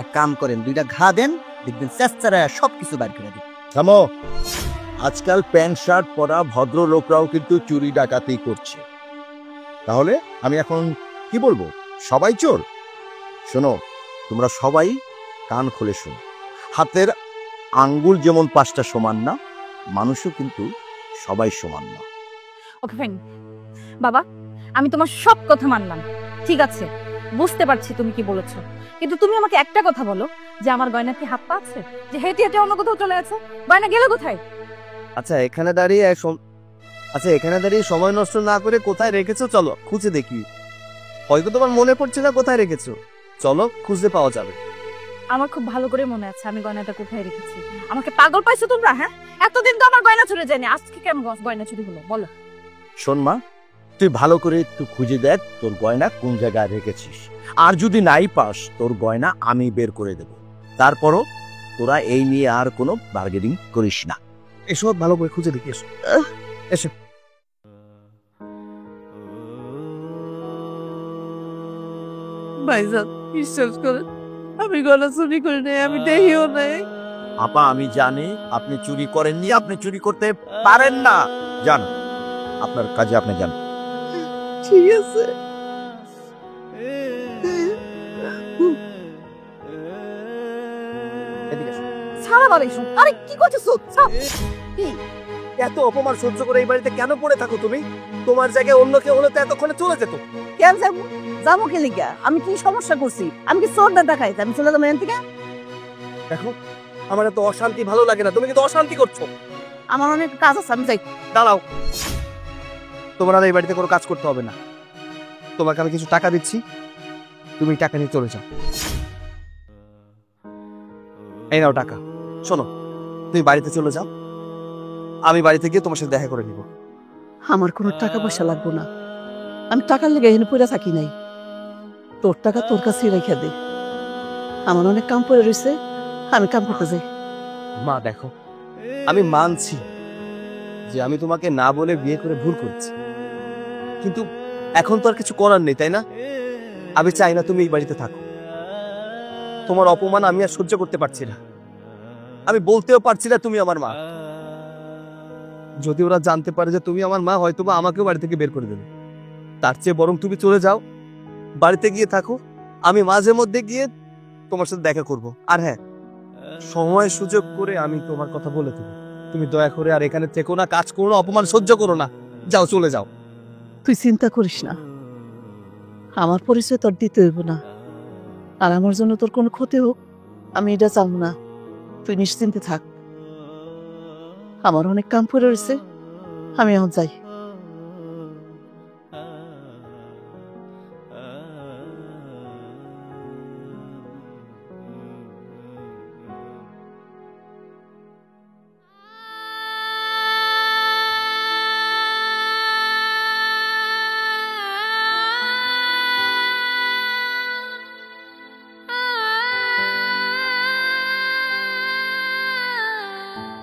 এক কাম করেন, 2টা ঘা দেন, দেখবেন চেষ্টারায় সবকিছু বার করে দিন। থামো, আজকাল প্যান্ট শার্ট পরা ভদ্র লোকরাও কিন্তু চুরি ডাকাতি করছে, তাহলে আমি এখন কি বলবো? সবাই চোর? শোনো, তোমরা সবাই কান খুলে শোনো, হাতের আঙ্গুল যেমন 5টা সমান না, মানুষও কিন্তু সবাই সমান না। ওকে ফাইন বাবা, আমি তোমার সব কথা মানলাম, ঠিক আছে, বুঝতে পারছি তুমি কি বলেছো, কিন্তু তুমি আমাকে একটা কথা বলো, যে আমার গয়না কি হাত পা আছে, যে হেঁটে হেঁটে অন্য কোথাও চলে গেছে? গয়না গেল কোথায়? আচ্ছা এখানে দাঁড়িয়ে সময় নষ্ট না করে কোথায় রেখেছো চলো খুঁজে দেখি। হয়তো তোমার মনে পড়ছে না কোথায় রেখেছো, চলো খুঁজে পাওয়া যাবে। আমার খুব ভালো করে মনে আছে আমি গয়নাটা কোথায় রেখেছি। আমাকে পাগল পাইছো তোমরা? হ্যাঁ, এতদিন তো আমার গয়না চুরি যায়নি, আজকে কেমন গয়না চুরি হলো বলো? শোন মা, তুই ভালো করে একটু খুঁজে দেখ তোর গয়না কোন জায়গায় রেখেছিস, আর যদি নাই পাস তোর গয়না আমি বের করে দেব। তারপরও তোরা এই নিয়ে আর কোনো বার্গেনিং করিস না। এসো ভালো করে খুঁজে দেখি, এসো এসো। ভাইজান বিশ্বাস করেন আমি গলা চুরি করি নাই, আমি দেখিও নাই। আপা আমি জানি আপনি চুরি করেননি, আপনি চুরি করতে পারেন না। যান আপনার কাজে আপনি যান। ঠিক আছে। এদিকে এসো। ছাড়া বাড়ি শুন। আরে কি করতেছো? ছাড়। এত অপমান সহ্য করে এই বাড়িতে কেন পড়ে থাকো তুমি? তোমার জায়গায় অন্য কেউ হলে তো এতক্ষণে চলে যেত। কেন যাবো? যাবো কে লিগা? আমি কি সমস্যা করছি? আমি কি চোর দেখাইছি? আমি চলে যাবো এখান থেকে? দেখো আমার এত অশান্তি ভালো লাগে না, তুমি কিন্তু অশান্তি করছো। আমার অনেক কাজ আছে, আমি যাই। দাঁড়াও, তোমার আর এই বাড়িতে কোনো কাজ করতে হবে না। তোমাকে আমি কিছু টাকা দিচ্ছি, তুমি টাকা নিয়ে চলে যাও। এই নাও টাকা। শোনো, তুমি বাড়িতে চলে যাও, আমি বাড়িতে গিয়ে তোমার সাথে দেখা করে নিব। আমার কোনো টাকা পয়সা লাগবো না। আমি টাকার লেগে এখানে পড়ে থাকি নাই। তোর টাকা তোর কাছে রেখে দে। আমার অনেক কাম পড়ে রয়েছে, আমি কাম করতে যাই। মা দেখো, আমি মানছি যে আমি তোমাকে না বলে বিয়ে করে ভুল করছি, কিন্তু এখন তো আর কিছু করার নেই, তাই না? আমি চাই না তুমি এই বাড়িতে থাকো। তোমার অপমান আমি আর সহ্য করতে পারছি না। আমি বলতেও পারছি না তুমি আমার মা। যদি ওরা জানতে পারে যে তুমি আমার মা, হয়তো বা আমাকেও বাড়ি থেকে বের করে দেবে। তার চেয়ে বরং তুমি চলে যাও, বাড়িতে গিয়ে থাকো, আমি মাঝে মধ্যে গিয়ে তোমার সাথে দেখা করব। আর হ্যাঁ, সময় সুযোগ করে আমি তোমার কথা বলে দেবো। তুমি দয়া করে আর এখানে থেকো না, কাজ করো না, অপমান সহ্য করো না, যাও চলে যাও। তুই চিন্তা করিস না, আমার পরিচয় তোর দিতে হইব না। আর আমার জন্য তোর কোনো ক্ষতি হোক আমি এটা চাবো না। তুই নিশ্চিন্তে থাক। আমার অনেক কাম পড়ে রয়েছে, আমি এখন যাই।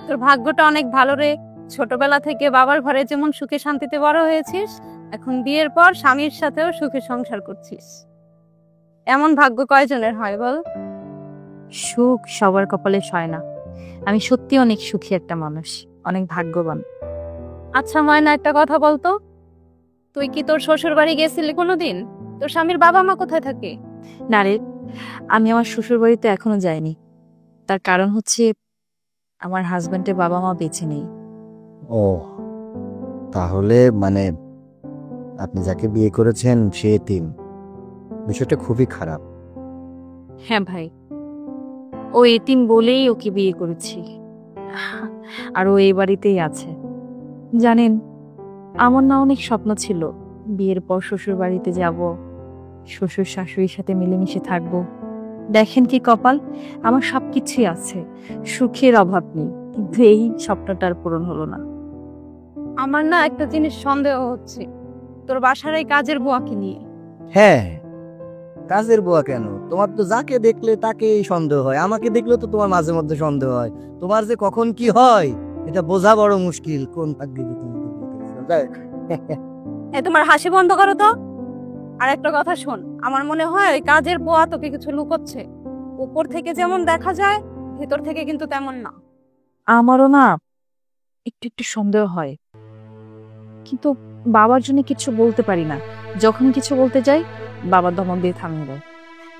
তোর ভাগ্যটা অনেক ভালো রে। ছোটবেলা থেকে বাবার ঘরে যেমন সুখে শান্তিতে বড় হয়েছিস, এখন বিয়ের পর স্বামীর সাথেও সুখে সংসার করছিস। এমন ভাগ্য কয়জনের হয় বল? সুখ সবার কপালে হয় না। আমি সত্যি অনেক সুখী একটা মানুষ, অনেক ভাগ্যবান। আচ্ছা ময়না, একটা কথা বলতো, তুই কি তোর শ্বশুর বাড়ি গেছিলি কোনোদিন? তোর স্বামীর বাবা মা কোথায় থাকে? না রে, আমি আমার শ্বশুর বাড়িতে এখনো যাইনি। তার কারণ হচ্ছে আমার হাজবেন্ডের বাবা মা বেঁচে নেই। ও তাহলে মানে আপনি যাকে বিয়ে করেছেন সে এতিম, বিষয়টা খুবই খারাপ। হ্যাঁ ভাই, ও এতিম বলেই ওকে বিয়ে করেছি, আর ও এই বাড়িতেই আছে। জানেন, আমার না অনেক স্বপ্ন ছিল বিয়ের পর শ্বশুর বাড়িতে যাব, শ্বশুর শাশুড়ির সাথে মিলেমিশে থাকবো। দেখেন কি কপাল, আমার সবকিছুই আছে, সুখের অভাব নেই, কিন্তু এই স্বপ্নটার পূরণ হলো না। আমার না একটা জিনিস সন্দেহ হচ্ছে, তোর বাসার এই কাজের বুয়াকে নিয়ে। হ্যাঁ, কাজের বুয়া কেন? তোমার তো যাকে দেখলে তাকেই সন্দেহ হয়, আমাকে দেখলেও তো তোমার মাঝে মধ্যে সন্দেহ হয়। তোমার যে কখন কি হয় এটা বোঝা বড় মুশকিল। কোন ভাগ্যে যে তুমি বিয়ে করেছো। তোমার হাসি বন্ধ করো তো। আর একটা কথা শোন, আমার মনে হয় ওই কাজের বুয়া তোকে কিছু লুকোচ্ছে। উপর থেকে যেমন দেখা যায়, ভেতর থেকে কিন্তু তেমন না। আমারও না একটু একটু সন্দেহ হয়, কিন্তু বাবার জন্য কিছু বলতে পারি না। যখন কিছু বলতে যাই, বাবা দমন দিয়ে থামিয়ে দেয়।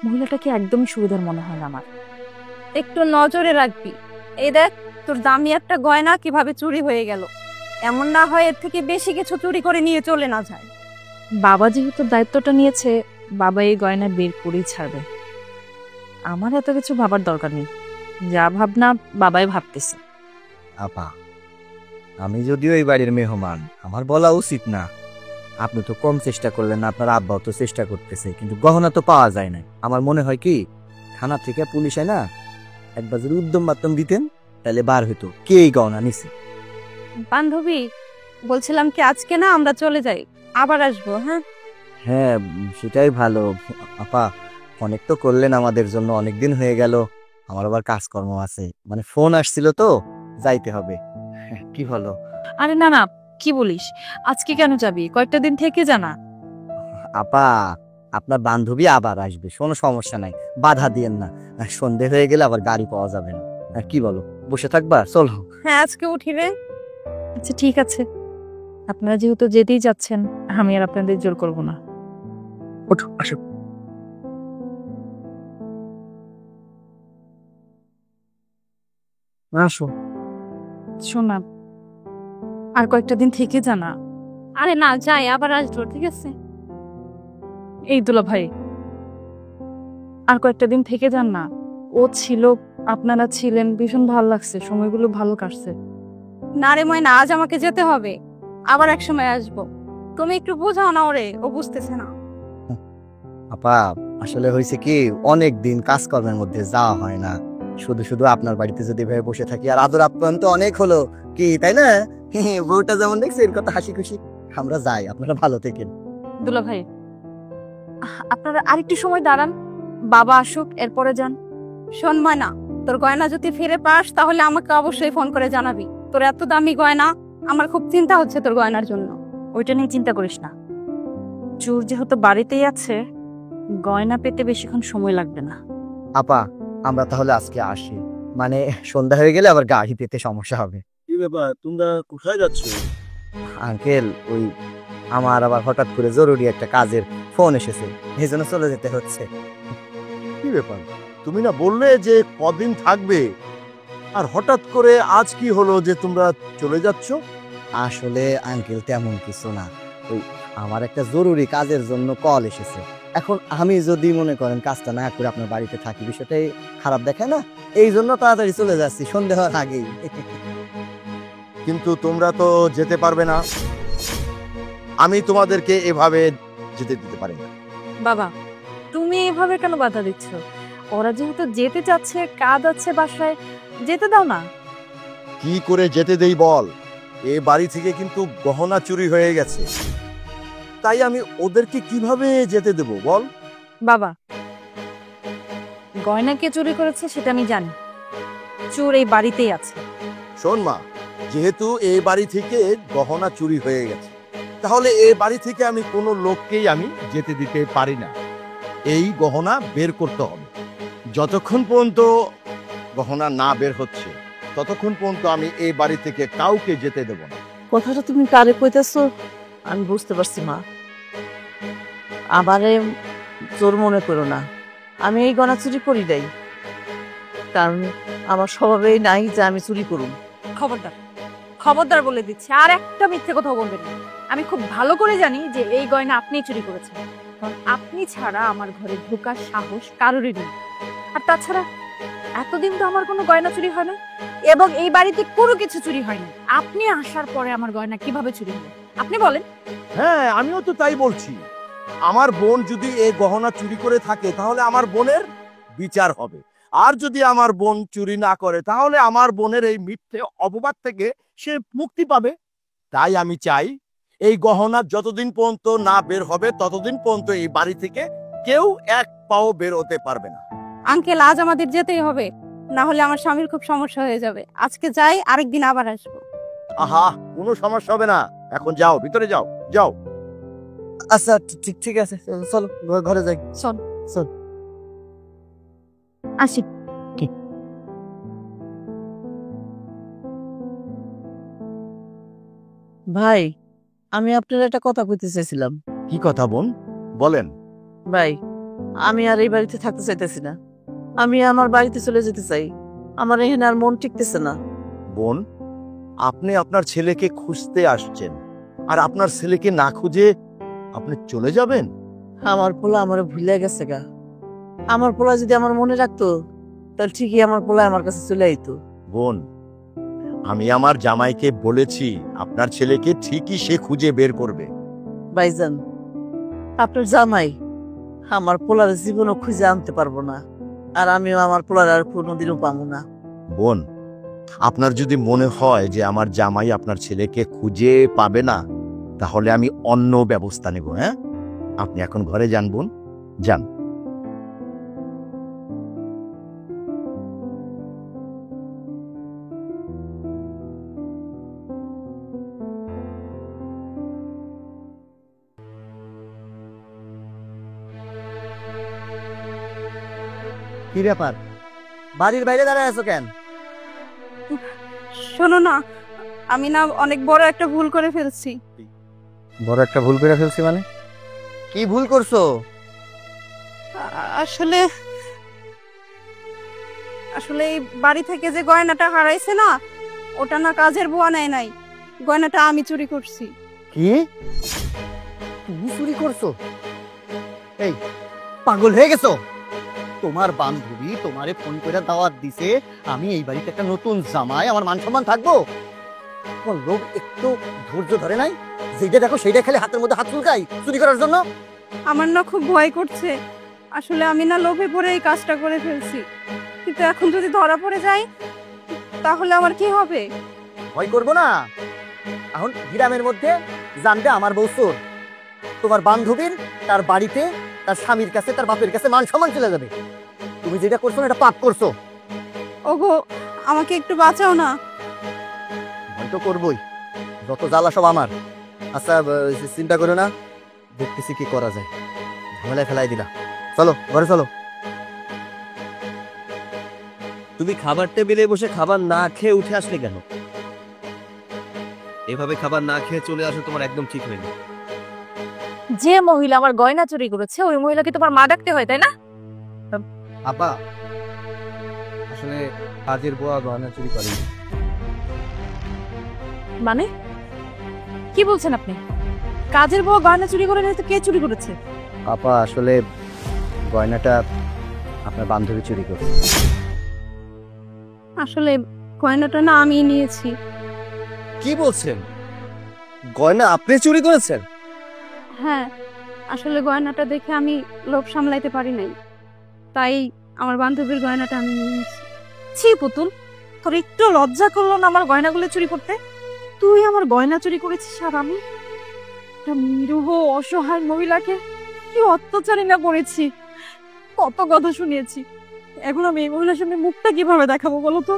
মহিলাটাকে একদমই সুবিধার মনে হয় না আমার। একটু নজরে রাখবি। এই দেখ, তোর দামি একটা গয়না কিভাবে চুরি হয়ে গেল। এমন না হয় এর থেকে বেশি কিছু চুরি করে নিয়ে চলে না যায়। বাবা যেহেতু দায়িত্বটা নিয়েছে, বাবা এই গয়না বের করেই ছাড়বে। আমার এত কিছু ভাবার দরকার নেই, যা ভাবনা বাবাই ভাবতেছে। আপা, আমি যদিও এই বাড়ির মেহমান, আমার বলা উচিত না। আপনি তো কম চেষ্টা করলেন না, আপনার আব্বাও তো চেষ্টা করতেছে, কিন্তু গহনা তো পাওয়া যায় না। আমার মনে হয় কি, থানা থেকে পুলিশ হয় না, একবার যদি উদ্যম বাত্তম দিতেন তাহলে বার হইতো কে এই গহনা নিছে। বান্ধবী, বলছিলাম কি আজকে না আমরা চলে যাই, আবার আসবো। হ্যাঁ হ্যাঁ, সেটাই ভালো। আপা, অনেক তো করলেন আমাদের জন্য, অনেক দিন হয়ে গেল। আমার আবার কাজকর্ম আছে, মানে ফোন আসছিল তো, যাইতে হবে। কি হলো? আরে না না, কি বলিস? আজকে কেন যাবি? কয়েকটা দিন থেকে জানা। আপা, আপনার বান্ধবী আবার আসবে, কোনো সমস্যা নাই, বাধা দিয়েন না। সন্ধে হয়ে গেলে আবার গাড়ি পাওয়া যাবে না। কি বলো, বসে থাকবা? চলো। হ্যাঁ, আজকে উঠি রে। আচ্ছা ঠিক আছে, আপনারা যেহেতু যেতেই যাচ্ছেন, আমি আর আপনাদের জোর করব না। ওঠো, আসো। আসো। শোন না, আর কয়েকটা দিন থেকে জানা। আরে না, যাই, আবার আসবো, ঠিক আছে? এই দুলা ভাই, আর কয়েকটা দিন থেকে যান না। ও ছিল, আপনারা ছিলেন, ভীষণ ভালো লাগছে, সময়গুলো ভালো কাটছে। না রে ময়না, আজ আমাকে যেতে হবে, আবার এক সময় আসবো। তুমি একটু বোঝাও না ওরে, ও বুঝতেছে না। আপা, আসলে হয়েছে কি, অনেক দিন কাজকর্মের মধ্যে যাওয়া হয় না। শুধু শুধু আপনার বাড়িতে যদি ভেবে বসে থাকি, আর আদর আপ্যায়ন তো অনেক হলো, কি তাই না? বউটা যেমন দেখছে এর কথা হাসি খুশি। আমরা যাই, আপনারা ভালো থেকেন। দুলা ভাই, আপনারা আরেকটু সময় দাঁড়ান, বাবা আসুক, এরপরে যান। শোন ময়না, তোর গয়না যদি ফিরে পাস তাহলে আমাকে অবশ্যই ফোন করে জানাবি। তোর এত দামি গয়না, আমার খুব চিন্তা হচ্ছে তোর গয়নার জন্য। ওইটা নিয়ে চিন্তা করিস না, চোর যেহেতু বাড়িতেই আছে, গয়না পেতে বেশিক্ষণ সময় লাগবে না। আপা, আমরা তাহলে আজকে আসি, মানে সন্ধ্যা হয়ে গেলে আবার গাড়ি পেতে সমস্যা হবে। কি ব্যাপার, তোমরা কোথায় যাচ্ছ? আঙ্কেল, ওই আমার আবার হঠাৎ করে জরুরি একটা কাজের ফোন এসেছে, এই জন্য চলে যেতে হচ্ছে। কি ব্যাপার, তুমি না বললে যে কদিন থাকবে, আর হঠাৎ করে আজ কি হলো যে তোমরা চলে যাচ্ছ? আসলে আঙ্কেল তেমন কিছু না, ওই আমার একটা জরুরি কাজের জন্য কল এসেছে। এখন আমি যদি মনে করেন কাজটা না করে আপনার বাড়িতে থাকি, বিষয়টাই খারাপ দেখায় না, এই জন্য তাড়াতাড়ি চলে যাচ্ছি সন্ধ্যা হওয়ার আগেই। কিন্তু তোমরা তো যেতে পারবে না, আমি তোমাদেরকে এভাবে যেতে দিতে পারি না। বাবা, তুমি এভাবে কেন বাধা দিচ্ছ? ওরা যেহেতু যেতে চাচ্ছে, কাজ আছে বাসায়, যেতে দাও না। কি করে যেতে দেই বল? এ বাড়ি থেকে কিন্তু গহনা চুরি হয়ে গেছে, তাই আমি ওদেরকে কিভাবে যেতে দেব বল? বাবা, গয়না কে চুরি করেছে সেটা আমি জানি, চোর এই বাড়িতেই আছে। শোন মা, যেহেতু এই বাড়ি থেকে গহনা চুরি হয়ে গেছে, তাহলে এই বাড়ি থেকে আমি কোনো লোককেই আমি যেতে দিতে পারি না। এই গহনা বের করতে হবে। যতক্ষণ পর্যন্ত গহনা না বের হচ্ছে, ততক্ষণ পর্যন্ত আমি এই বাড়ি থেকে কাউকে যেতে দেব না। কথাটা তুমি কারে কইতেছো আমি বুঝতে পারছি মা। আমারে চোর মনে করো না, আমি এই গয়না চুরি করি নাই, কারণ আমার স্বভাবেই নাই যে আমি চুরি করুম। খবরদার, খবরদার বলে দিচ্ছি, আর একটা মিথ্যে কথা বলবেন না। আমি খুব ভালো করে জানি যে এই গয়না আপনিই চুরি করেছেন, কারণ আপনি ছাড়া আমার ঘরে ঢোকার সাহস কারোরই নেই। আর তাছাড়া এতদিন তো আমার কোনো গয়না চুরি হয় না, এবং এই বাড়িতে কোনো কিছু চুরি হয়নি। আপনি আসার পরে আমার গয়না কিভাবে চুরি হলো আপনি বলেন? হ্যাঁ, আমিও তো তাই বলছি। আমার বোন যদি এই গহনা চুরি করে থাকে, তাহলে আমার বোনের বিচার হবে। আর যদি আমার বোন চুরি না করে, তাহলে আমার বোনের এই মিথ্যে অপবাদ থেকে সে মুক্তি পাবে। তাই আমি চাই, এই গহনা যতদিন পর্যন্ত না বের হবে, ততদিন পর্যন্ত এই বাড়ি থেকে কেউ এক পাও বের হতে পারবে না। আঙ্কেল, আজ আমাদের যেতেই হবে, না হলে আমার স্বামীর খুব সমস্যা হয়ে যাবে। আজকে যাই, আরেকদিন আবার আসবো। আহা, কোনো সমস্যা হবে না, এখন যাও, ভিতরে যাও, যাও। আচ্ছা, ঠিক ঠিক আছে, চলো ঘরে যাই। চল চল। আসি। ভাই, আমি আপনার একটা কথা কইতে চাইছিলাম। কি কথা বোন, বলেন। ভাই, আমি আর এই বাড়িতে থাকতে চাইতেছি না, আমি আমার বাড়িতে চলে যেতে চাই। আমার এখানে আর মন টিকতেছে না। বোন, আপনি আপনার ছেলেকে খুঁজতে আসছেন, আর আপনার ছেলেকে না খুঁজে আপনি চলে যাবেন? আমার পোলা আমার ভুলে গেছে গা। আমার পোলা যদি আমার মনে রাখতো, তাহলে ঠিকই আমার পোলা আমার কাছে চলে আইতো। বোন, আমি আমার জামাইকে বলেছি, আপনার ছেলেকে ঠিকই সে খুঁজে বের করবে। ভাইজান, আপনার জামাই আমার পোলার জীবনও খুঁজে আনতে পারবো না, আর আমিও আমার পোলার আর কোনোদিনও পাবো না। বোন, আপনার যদি মনে হয় যে আমার জামাই আপনার ছেলেকে খুঁজে পাবে না, তাহলে আমি অন্য ব্যবস্থা নেব। হ্যাঁ, আপনি এখন ঘরে যান বোন, যান। কি ব্যাপার, বাড়ির বাইরে দাঁড়ায় আছো কেন? শোনো না, আমি না অনেক বড় একটা ভুল করে ফেলছি। বড় একটা ভুল করে ফেলছি মানে? কি ভুল করছো? আসলে আসলে এই বাড়ি থেকে যে গয়নাটা হারাইছে না, ওটা না কাজের বুয়া নেয় নাই, গয়নাটা আমি চুরি করছি। কি তুমি চুরি করছো? এই পাগল হয়ে গেছো? তোমার বান্ধবী তোমারে ফোন করে দাওয়াত দিছে, আমি এই বাড়িতে একটা নতুন জামাই, আমার মান সম্মান থাকবো? তোমার লোক একটু ধৈর্য ধরে নাই? যেটা দেখো সেইটা খেলে হাতের মধ্যে হাত চুলকাই চুরি করার জন্য। আমার না খুব ভয় করছে। আসলে আমি না লোভে পড়ে এই কাজটা করে ফেলছি, কিন্তু এখন যদি ধরা পড়ে যাই তাহলে আমার কি হবে? ভয় করবো না। এখন গ্রামের মধ্যে জানবে আমার বউ চোর, তোমার বান্ধবীর তার বাড়িতে তার স্বামীর কাছে তার বাপের কাছে মান সম্মান চলে যাবে। তুমি যেটা করছো না এটা পাপ করছো। ওগো, আমাকে একটু বাঁচাও না। ভয় তো করবোই, যত জ্বালা সব আমার। আচ্ছা চিন্তা করো না, দেখতেছি কি করা যায়। ঝামেলায় ফেলাই দিলা, চলো ঘরে চলো। তুমি খাবার টেবিলে বসে খাবার না খেয়ে উঠে আসলে কেন? এভাবে খাবার না খেয়ে চলে আসো তোমার একদম ঠিক হয়নি। যে মহিলা আমার গয়না চুরি করেছে ওই মহিলাকে তোমার মা ডাকতে হয়, তাই না? আপা, আসলে কাজের বুয়া গয়না চুরি করে। মানে কি বলছেন আপনি? কাজের বউ গয়না চুরি করে নিয়ে তো কে চুরি করেছে? আপা আসলে গয়নাটা আপনার বান্ধবী চুরি করছে। আসলে গয়নাটা না আমি নিয়েছি। কি বলছেন? গয়না আপনি চুরি করেছেন? হ্যাঁ, আসলে গয়নাটা দেখে আমি লোভ সামলাইতে পারি নাই, তাই আমার বান্ধবীর গয়নাটা আমি নিয়েছি। ছি পুতুল, তোর একটু লজ্জা করলো না আমার গয়নাগুলো চুরি করতে? তুই আমার গয়না চুরি করেছিস আর আমি একটা নিরীহ অসহায় মহিলাকে কি অত্যাচারী না করেছি, কত কথা শুনিয়েছি। এখন আমি এই মহিলার সামনে মুখটা কিভাবে দেখাবো বলো তো?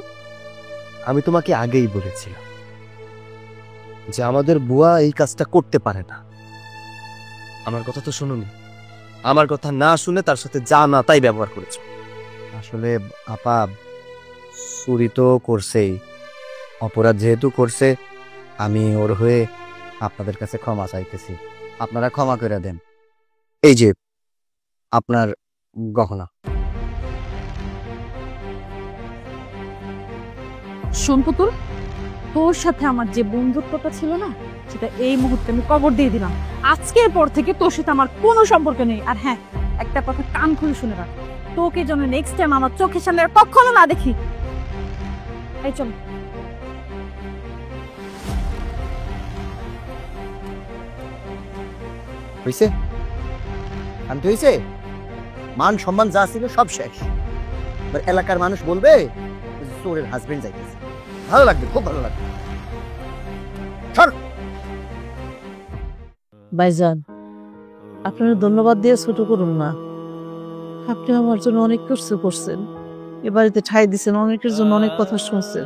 আমি তোমাকে আগেই বলেছিলাম যে আমাদের বুয়া এই কাজটা করতে পারে না। আমার কথা তো শুনুনি, আমার কথা না শুনে তার সাথে যা না তাই ব্যবহার করেছো। আসলে আপা চুরি তো করছেই, অপরাধ যেহেতু করছে আমি ওর হয়ে আপনাদের কাছে ক্ষমা চাইতেছি, আপনারা ক্ষমা করে দেন। এই যে আপনার গহনা। শোন পুতুল, তোর সাথে আমার যে বন্ধুত্বটা ছিল না সেটা এই মুহূর্তে আমি কবর দিয়ে দিলাম। আজকের পর থেকে তোর সাথে আমার কোনো সম্পর্ক নেই। আর হ্যাঁ, একটা কথা কান খুলে শুনে রাখ, তোকে যেন নেক্সট টাইম আমার চোখের সামনে আর কখনো না দেখি। এই চল। হয়েছে, শান্তি হয়েছে, মান সম্মান যা ছিল সব শেষ। এবার এলাকার মানুষ বলবে চোরের হাজবেন্ড যাইতেছে, ভালো লাগবে, খুব ভালো লাগবে। ভাইজান, আপনারা ধন্যবাদ দিয়ে ছোট করুন না। আপনি আমার জন্য অনেক কিছু করছেন, এ বাড়িতে ঠাঁই দিচ্ছেন, অনেকের জন্য অনেক কথা শুনছেন,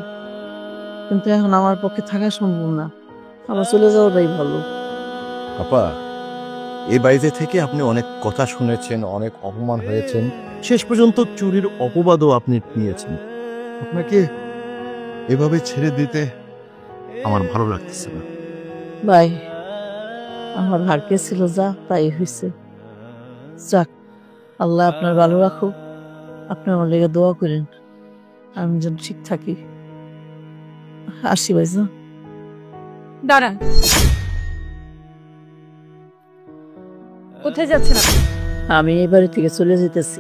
কিন্তু এখন আমার পক্ষে থাকা সম্ভব না। আমার চলে যাওয়াটাই ভালো। আপা, এই বাড়িতে থেকে আপনি অনেক কথা শুনেছেন, অনেক অপমান হয়েছেন, শেষ পর্যন্ত চুরির অপবাদও আপনি নিয়েছেন। আপনাকে এভাবে ছেড়ে দিতে আমার ভালো লাগতেছে না। ভাই, আমার ভাগ্যে ছিল যা তাই হয়েছে। যাক, আল্লাহ আপনার ভালো রাখুক। আপনি আমার লেগে দোয়া করেন, আমি যেন ঠিক থাকি। আসি ভাইজান। দাঁড়ান, কোথায় যাচ্ছেন আপনি? আমি এই বাড়ি থেকে চলে যেতেছি।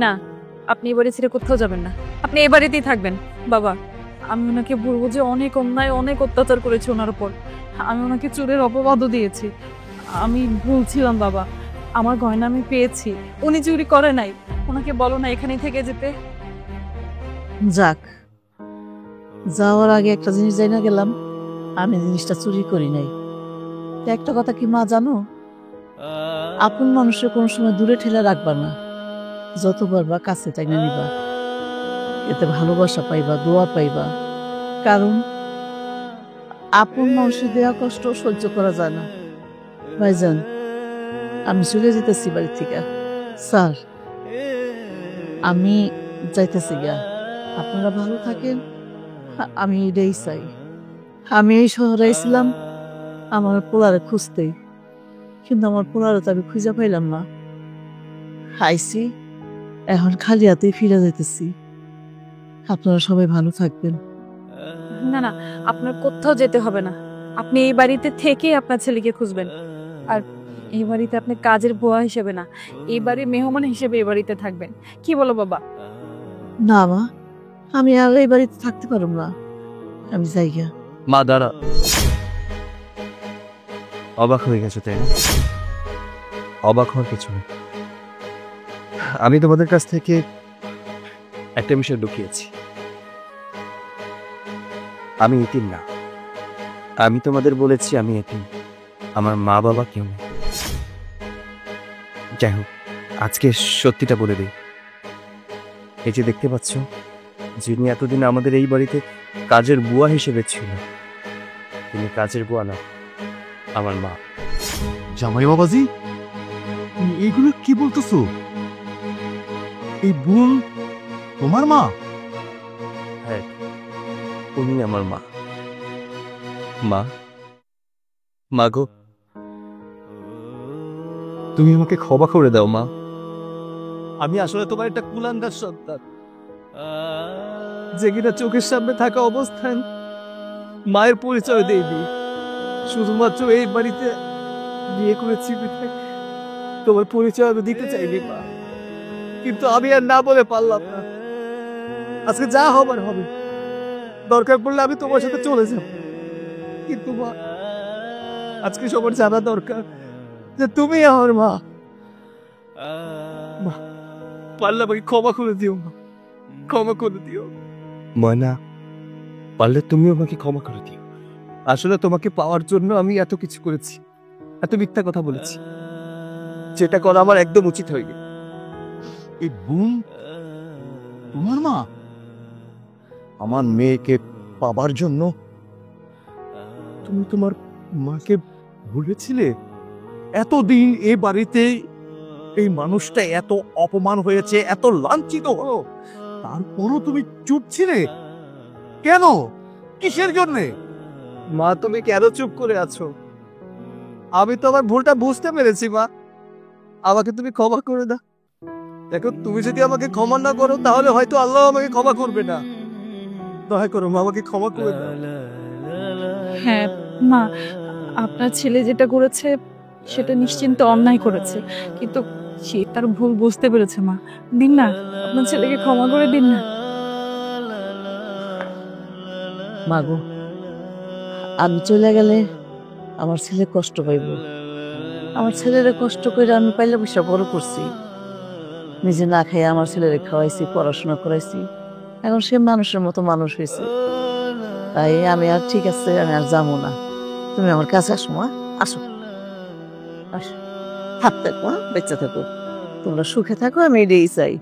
না, আপনি এই বাড়ি ছেড়ে কোথাও যাবেন না, আপনি এই বাড়িতেই থাকবেন। বাবা, আমি ওনাকে বলবো যে অনেক অন্যায়, অনেক অত্যাচার করেছি ওনার উপর। আমি ওনাকে চোরের অপবাদও দিয়েছি। আমি ভুলছিলাম বাবা, আমার গয়না আমি পেয়েছি, উনি চুরি করে নাই। ওনাকে বলো না এখানেই থেকে যেতে। যাক, যাওয়ার আগে একটা জিনিস যাই না গেলাম, আমি জিনিসটা চুরি করি নাই। তো একটা কথা কি মা জানো, আপন মানুষের কোনো সময় দূরে ঠেলে রাখবা না, যত পারবা কাছে টাইনা নিবা, এতে ভালোবাসা পাইবা, দোয়া পাইবা। কারণ আপন মানুষের দেওয়া কষ্ট সহ্য করা যায় না। ভাইজান, আমি চলে যেতেছি বাড়ি থেকে। স্যার, আমি যাইতেছি গা, আপনারা ভালো থাকেন, আমি এটাই চাই। আমি এই শহরে আইছিলাম আমার পোলারে খুঁজতে, কিন্তু আমার পোলারে তো আমি খুঁজে পাইলাম না। আইছি, এখন খালি হাতেই ফিরে যাইতেছি। আপনারা সবাই ভালো থাকবেন। না না, আপনার কোথাও যেতে হবে না। আপনি এই বাড়িতে থেকেই আপনার ছেলেকে খুঁজবেন। আর এই বাড়িতে আপনি কাজের বুয়া হিসেবে না, এই বাড়ির মেহমান হিসেবে এই বাড়িতে থাকবেন। কি বলো বাবা? না মা, আমি আর এই বাড়িতে থাকতে পারব না, আমি যাই গা। মা দাঁড়া। অবাক হয়ে গেছো তাই না? অবাক হওয়ার কিছু নেই। আমি তোমাদের কাছ থেকে একটা বিষয় লুকিয়েছি। আমি এতিম না। আমি তোমাদের বলেছি আমি এতিম, আমার মা বাবা কেউ নেই। যাই হোক, আজকে সত্যিটা বলে দিই। এই যে দেখতে পাচ্ছ, যিনি এতদিন আমাদের এই বাড়িতে কাজের বুয়া হিসেবে ছিল, তিনি কাজের বুয়া না, আমার মা। জামাই বাবাজি, তুমি এইগুলো কি বলতেছো? এই বোন তোমার মা? হ্যাঁ, উনি আমার মা। মা, মা গো, তুমি আমাকে ক্ষমা করে দাও মা। আমি আসলে তোমার একটা কুলাঙ্গার সন্তান, যে কিনা চোখের সামনে থাকা অবস্থায় মায়ের পরিচয় দেয়নি। শুধুমাত্র এই বাড়িতে বিয়ে করেছি বিধায় তোমার পরিচয় আমি দিতে চাইনি মা, কিন্তু আমি আর না বলে পারলাম না। আজকে যা হবার হবে, দরকার পড়লে আমি তোমার সাথে চলে যাব, কিন্তু মা, আজকে সবার জানা দরকার যে তুমি আমার মা। মা, পারলে আমাকে ক্ষমা করে দিও মা, ক্ষমা করে দিও। ময়না, পারলে তুমিও আমাকে ক্ষমা করে দিও। আসলে তোমাকে পাওয়ার জন্য আমি এত কিছু করেছি, এত মিথ্যা কথা বলেছি, যেটা করা আমার একদম উচিত হয়নি। এই বোন তোমার মা? আমার মেয়েকে পাবার জন্য তুমি তোমার মাকে ভুলেছিলে? এতদিন এ বাড়িতে এই মানুষটা এত অপমান হয়েছে, এত লাঞ্ছিত হলো, তারপরও তুমি চুপ ছিলে কেন? কিসের জন্যে? মা, তুমি কেন চুপ করে আছো? আমি তো আমার ভুলটা বুঝতে পেরেছি মা, আমাকে তুমি ক্ষমা করে দাও। দেখো, তুমি যদি আমাকে ক্ষমা না করো তাহলে হয়তো আল্লাহ আমাকে ক্ষমা করবে না। দয়া করো মা, আমাকে ক্ষমা করে দাও। হ্যাঁ মা, আপনার ছেলে যেটা করেছে সেটা নিশ্চিন্ত অন্যায় করেছে, কিন্তু সে তার ভুল বুঝতে পেরেছে। মা, দিন না, আপনার ছেলেকে ক্ষমা করে দিন না। মাগো, আমি চলে গেলে আমার ছেলে কষ্ট পাইব। আমার ছেলেরে কষ্ট করে আমি পাইলে পয়সা বড় করছি, নিজে না খাই আমার ছেলেরে খাওয়াইছি, পড়াশোনা করাইছি, এখন সে মানুষের মতো মানুষ হয়েছে। তাই আমি আর ঠিক আছে, আমি আর যাবো না। তুমি আমার কাছে আসো মা, আসো আসো, হাত থাকো, বেঁচে থাকো, তোমরা সুখে থাকো, আমি এটাই চাই।